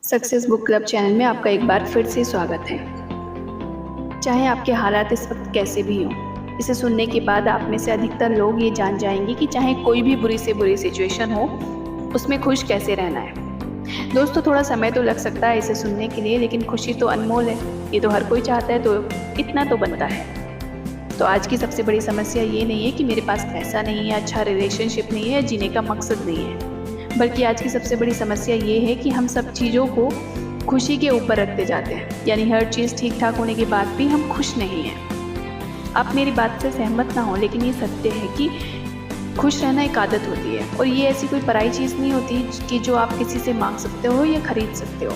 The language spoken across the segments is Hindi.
सक्सेस बुक क्लब चैनल में आपका एक बार फिर से स्वागत है। चाहे आपके हालात इस वक्त कैसे भी हों, इसे सुनने के बाद आप में से अधिकतर लोग ये जान जाएंगे कि चाहे कोई भी बुरी से बुरी सिचुएशन हो, उसमें खुश कैसे रहना है। दोस्तों, थोड़ा समय तो लग सकता है इसे सुनने के लिए, लेकिन खुशी तो अनमोल है। ये तो हर कोई चाहता है, तो इतना तो बनता है। तो आज की सबसे बड़ी समस्या ये नहीं है कि मेरे पास पैसा नहीं है, अच्छा रिलेशनशिप नहीं है, जीने का मकसद नहीं है, बल्कि आज की सबसे बड़ी समस्या ये है कि हम सब चीज़ों को खुशी के ऊपर रखते जाते हैं। यानी हर चीज़ ठीक ठाक होने के बाद भी हम खुश नहीं हैं। आप मेरी बात से सहमत ना हो, लेकिन ये सत्य है कि खुश रहना एक आदत होती है, और ये ऐसी कोई पराई चीज़ नहीं होती कि जो आप किसी से मांग सकते हो या खरीद सकते हो।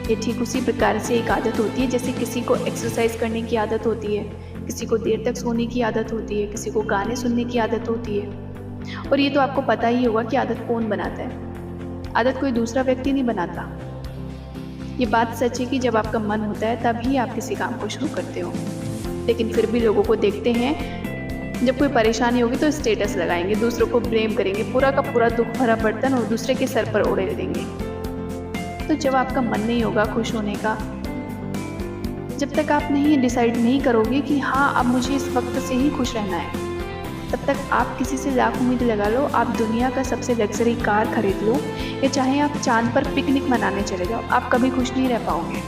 ये ठीक उसी प्रकार से एक आदत होती है जैसे किसी को एक्सरसाइज करने की आदत होती है, किसी को देर तक सोने की आदत होती है, किसी को गाने सुनने की आदत होती है। और ये तो आपको पता ही होगा कि आदत कौन बनाता है। आदत कोई दूसरा व्यक्ति नहीं बनाता। ये बात सच है कि जब आपका मन होता है तभी आप किसी काम को शुरू करते हो, लेकिन फिर भी लोगों को देखते हैं, जब कोई परेशानी होगी तो स्टेटस लगाएंगे, दूसरों को ब्लेम करेंगे, पूरा का पूरा दुख भरा बर्तन और दूसरे के सर पर उड़ेल देंगे। तो जब आपका मन नहीं होगा खुश होने का, जब तक आप नहीं डिसाइड नहीं करोगे कि हाँ अब मुझे इस वक्त से ही खुश रहना है, तब तक आप किसी से लाख उम्मीद लगा लो, आप दुनिया का सबसे लग्जरी कार खरीद लो, या चाहे आप चांद पर पिकनिक मनाने चले जाओ, आप कभी खुश नहीं रह पाओगे।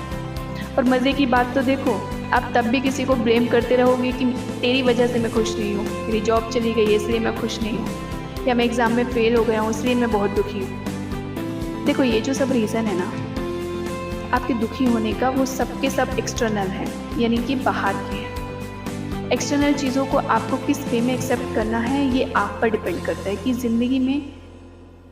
और मज़े की बात तो देखो, आप तब भी किसी को ब्लेम करते रहोगे कि तेरी वजह से मैं खुश नहीं हूँ, मेरी जॉब चली गई है इसलिए मैं खुश नहीं हूँ, या मैं एग्ज़ाम में फ़ेल हो गया हूँ इसलिए मैं बहुत दुखी हूँ। देखो, ये जो सब रीज़न है ना आपके दुखी होने का, वो सब के सब एक्सटर्नल है, यानी कि बाहर के हैं। एक्सटर्नल चीज़ों को आपको किस वे में एक्सेप्ट करना है, ये आप पर डिपेंड करता है कि ज़िंदगी में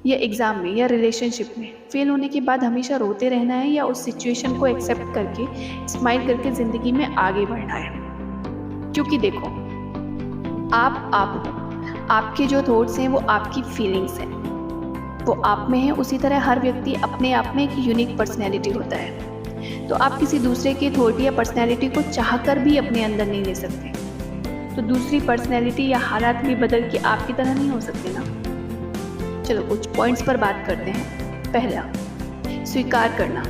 या एग्ज़ाम में या रिलेशनशिप में फ़ेल होने के बाद हमेशा रोते रहना है, या उस सिचुएशन को एक्सेप्ट करके स्माइल करके ज़िंदगी में आगे बढ़ना है। क्योंकि देखो, आप हो, आपके जो थॉट्स हैं वो आपकी फीलिंग्स हैं, वो आप में है। उसी तरह हर व्यक्ति अपने आप में एक यूनिक पर्सनैलिटी होता है। तो आप किसी दूसरे के थॉट या पर्सनैलिटी को चाहकर भी अपने अंदर नहीं ले सकते। तो दूसरी पर्सनैलिटी या हालात भी बदल के आपकी तरह नहीं हो सकते ना। चलो कुछ पॉइंट्स पर बात करते हैं। पहला, स्वीकार करना।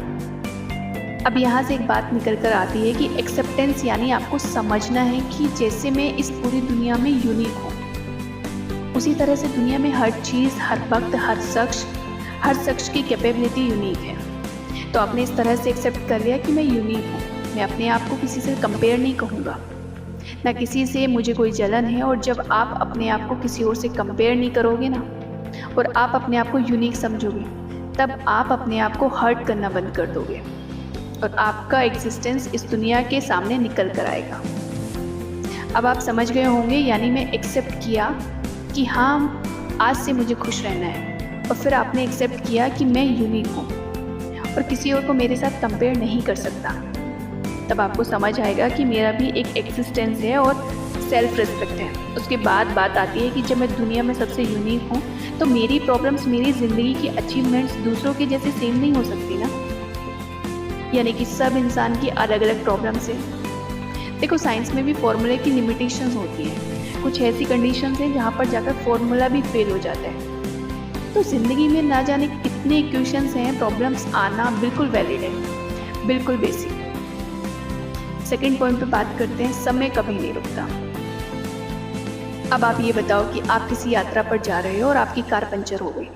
अब यहाँ से एक बात निकल कर आती है कि एक्सेप्टेंस, यानी आपको समझना है कि जैसे मैं इस पूरी दुनिया में यूनिक हूँ, उसी तरह से दुनिया में हर चीज़, हर वक्त, हर शख्स की कैपेबिलिटी यूनिक है। तो आपने इस तरह से एक्सेप्ट कर लिया कि मैं यूनिक हूँ, मैं अपने आप को किसी से कंपेयर नहीं कहूँगा, ना किसी से मुझे कोई जलन है। और जब आप अपने आप को किसी और से कंपेयर नहीं करोगे ना, और आप अपने आप को यूनिक समझोगे, तब आप अपने आप को हर्ट करना बंद कर दोगे, और आपका एग्जिस्टेंस इस दुनिया के सामने निकल कर आएगा। अब आप समझ गए होंगे, यानी मैं एक्सेप्ट किया कि हाँ आज से मुझे खुश रहना है, और फिर आपने एक्सेप्ट किया कि मैं यूनिक हूँ और किसी और को मेरे साथ कंपेयर नहीं कर सकता। तब आपको समझ आएगा कि मेरा भी एक एग्जिस्टेंस है और सेल्फ रिस्पेक्ट है। उसके बाद बात आती है कि जब मैं दुनिया में सबसे यूनिक हूँ, तो मेरी प्रॉब्लम्स, मेरी ज़िंदगी की अचीवमेंट्स दूसरों के जैसे सेम नहीं हो सकती ना। यानी कि सब इंसान की अलग अलग प्रॉब्लम्स हैं। देखो, साइंस में भी फॉर्मूले की लिमिटेशंस होती हैं। कुछ ऐसी कंडीशंस हैं जहाँ पर जाकर फॉर्मूला भी फेल हो जाता है। तो ज़िंदगी में ना जाने कितने इक्वेशंस हैं, प्रॉब्लम्स आना बिल्कुल वैलिड है, बिल्कुल बेसिक। सेकेंड पॉइंट पे बात करते हैं, समय कभी नहीं रुकता। अब आप ये बताओ कि आप किसी यात्रा पर जा रहे हो और आपकी कार पंचर हो गई,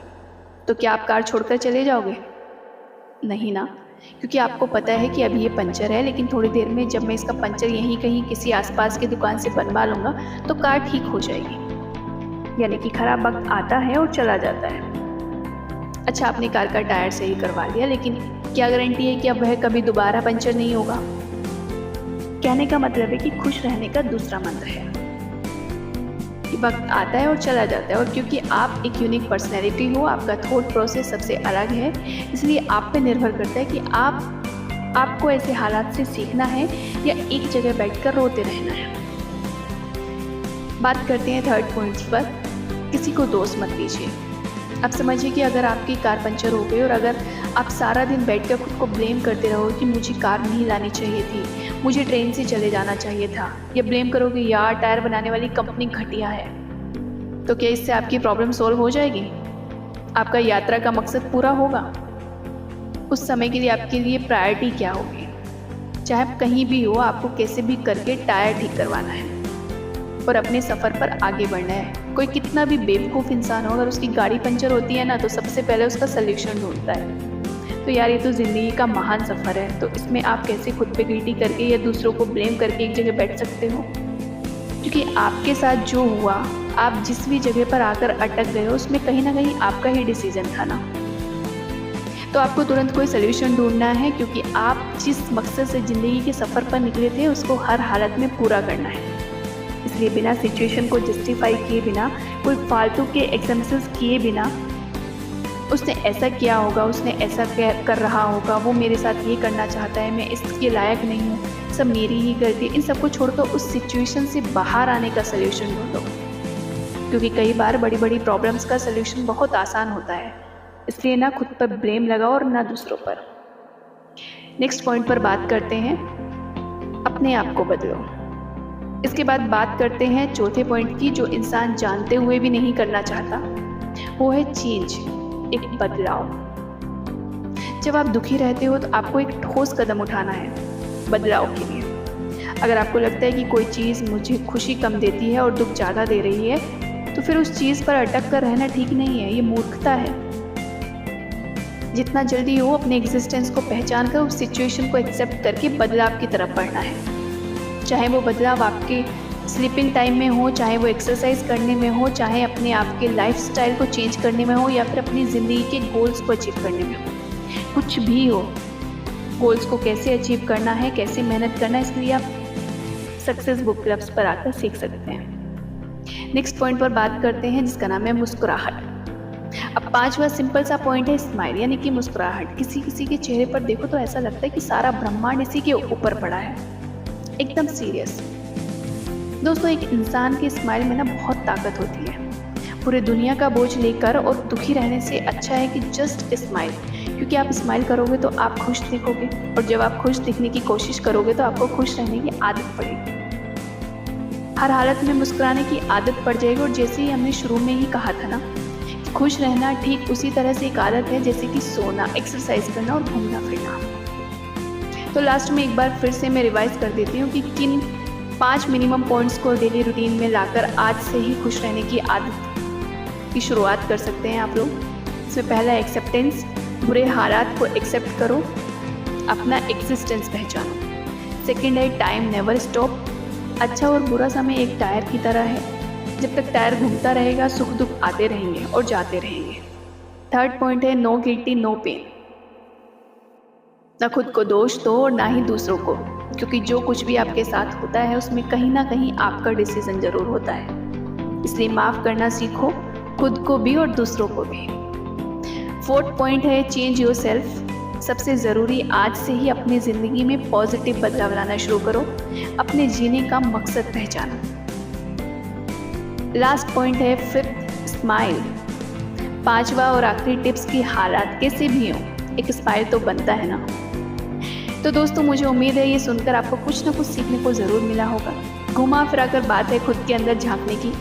तो क्या आप कार छोड़कर चले जाओगे? नहीं ना, क्योंकि आपको पता है कि अभी ये पंचर है, लेकिन थोड़ी देर में जब मैं इसका पंचर यहीं कहीं किसी आसपास की दुकान से बनवा लूँगा तो कार ठीक हो जाएगी। यानी कि खराब वक्त आता है और चला जाता है। अच्छा, आपने कार का टायर सही करवा लिया, लेकिन क्या गारंटी है कि अब वह कभी दोबारा पंचर नहीं होगा? कहने का मतलब है कि खुश रहने का दूसरा मंत्र है कि वक्त आता है और चला जाता है, और क्योंकि आप एक यूनिक पर्सनैलिटी हो, आपका थॉट प्रोसेस सबसे अलग है, इसलिए आप पे निर्भर करता है कि आपको ऐसे हालात से सीखना है या एक जगह बैठकर रोते रहना है। बात करते हैं थर्ड पॉइंट्स पर। किसी को दोष मत दीजिए। अब समझिए कि अगर आपकी कार पंचर हो गई और अगर आप सारा दिन बैठकर खुद को ब्लेम करते रहो कि मुझे कार नहीं लानी चाहिए थी, मुझे ट्रेन से चले जाना चाहिए था, या ब्लेम करोगे यार टायर बनाने वाली कंपनी घटिया है, तो क्या इससे आपकी प्रॉब्लम सॉल्व हो जाएगी? आपका यात्रा का मकसद पूरा होगा? उस समय के लिए आपके लिए प्रायोरिटी क्या होगी। चाहे आप कहीं भी हो, आपको कैसे भी करके टायर ठीक करवाना है और अपने सफ़र पर आगे बढ़ना है। कोई कितना भी बेवकूफ़ इंसान हो, अगर उसकी गाड़ी पंचर होती है ना, तो सबसे पहले उसका सल्यूशन ढूंढता है। तो यार, ये तो ज़िंदगी का महान सफ़र है। तो इसमें आप कैसे खुद पे गिल्टी करके या दूसरों को ब्लेम करके एक जगह बैठ सकते हो? क्योंकि आपके साथ जो हुआ, आप जिस भी जगह पर आकर अटक गए हो, उसमें कहीं ना कहीं आपका ही डिसीजन था ना। तो आपको तुरंत कोई सल्यूशन ढूंढना है, क्योंकि आप जिस मकसद से ज़िंदगी के सफ़र पर निकले थे, उसको हर हालत में पूरा करना है। इसलिए बिना सिचुएशन को जस्टिफाई किए बिना, कोई फालतू के एक्सक्यूजेस किए बिना, उसने ऐसा किया होगा, उसने ऐसा कर रहा होगा, वो मेरे साथ ये करना चाहता है, मैं इसके लायक नहीं हूँ, सब मेरी ही गलती, इन सबको छोड़कर उस सिचुएशन से बाहर आने का सल्यूशन ढूंढो। क्योंकि कई बार बड़ी बड़ी प्रॉब्लम्स का सल्यूशन बहुत आसान होता है। इसलिए ना खुद पर ब्लेम लगाओ और ना दूसरों पर। नेक्स्ट पॉइंट पर बात करते हैं, अपने आप को बदलो। इसके बाद बात करते हैं चौथे पॉइंट की, जो इंसान जानते हुए भी नहीं करना चाहता, वो है चेंज, एक बदलाव। जब आप दुखी रहते हो तो आपको एक ठोस कदम उठाना है बदलाव के लिए। अगर आपको लगता है कि कोई चीज़ मुझे खुशी कम देती है और दुख ज़्यादा दे रही है, तो फिर उस चीज़ पर अटक कर रहना ठीक नहीं है, ये मूर्खता है। जितना जल्दी हो अपने एग्जिस्टेंस को पहचान कर उस सिचुएशन को एक्सेप्ट करके बदलाव की तरफ बढ़ना है। चाहे वो बदलाव आपके स्लीपिंग टाइम में हो, चाहे वो एक्सरसाइज करने में हो, चाहे अपने आप के लाइफस्टाइल को चेंज करने में हो, या फिर अपनी ज़िंदगी के गोल्स को अचीव करने में हो। कुछ भी हो, गोल्स को कैसे अचीव करना है, कैसे मेहनत करना है, इसके लिए आप सक्सेस बुक क्लब्स पर आकर सीख सकते हैं। नेक्स्ट पॉइंट पर बात करते हैं, जिसका नाम है मुस्कुराहट। अब पांचवा सिंपल सा पॉइंट है स्माइल, यानी कि मुस्कुराहट। किसी किसी के चेहरे पर देखो तो ऐसा लगता है कि सारा ब्रह्मांड इसी के ऊपर पड़ा है, एकदम सीरियस। दोस्तों, एक इंसान की स्माइल में ना बहुत ताकत होती है। पूरे दुनिया का बोझ लेकर और दुखी रहने से अच्छा है कि जस्ट स्माइल। क्योंकि आप स्माइल करोगे तो आप खुश दिखोगे, और जब आप खुश दिखने की कोशिश करोगे तो आपको खुश रहने की आदत पड़ेगी। हर हालत में मुस्कुराने की आदत पड़ जाएगी। और जैसे ही हमने शुरू में ही कहा था ना, खुश रहना ठीक उसी तरह से एक आदत है जैसे कि सोना, एक्सरसाइज करना और घूमना फिरना। तो लास्ट में एक बार फिर से मैं रिवाइज कर देती हूँ कि किन 5 मिनिमम पॉइंट्स को डेली रूटीन में लाकर आज से ही खुश रहने की आदत की शुरुआत कर सकते हैं आप लोग। इसमें पहला एक्सेप्टेंस, बुरे हालात को एक्सेप्ट करो, अपना एग्जिस्टेंस पहचानो। सेकंड है टाइम नेवर स्टॉप। अच्छा और बुरा समय एक टायर की तरह है, जब तक टायर घूमता रहेगा सुख दुख आते रहेंगे और जाते रहेंगे। थर्ड पॉइंट है नो गिल्टी नो पेन। ना खुद को दोष दो और ना ही दूसरों को, क्योंकि जो कुछ भी आपके साथ होता है उसमें कहीं ना कहीं आपका डिसीजन जरूर होता है। इसलिए माफ़ करना सीखो, खुद को भी और दूसरों को भी। फोर्थ पॉइंट है चेंज योर सेल्फ। सबसे ज़रूरी, आज से ही अपनी ज़िंदगी में पॉजिटिव बदलाव लाना शुरू करो, अपने जीने का मकसद पहचानो। लास्ट पॉइंट है फिफ्थ, स्माइल। पांचवा और आखिरी टिप्स की हालात कैसे भी हो, एक स्माइल तो बनता है ना। तो दोस्तों, मुझे उम्मीद है ये सुनकर आपको कुछ ना कुछ सीखने को ज़रूर मिला होगा। घुमा फिरा कर बात है खुद के अंदर झांकने की।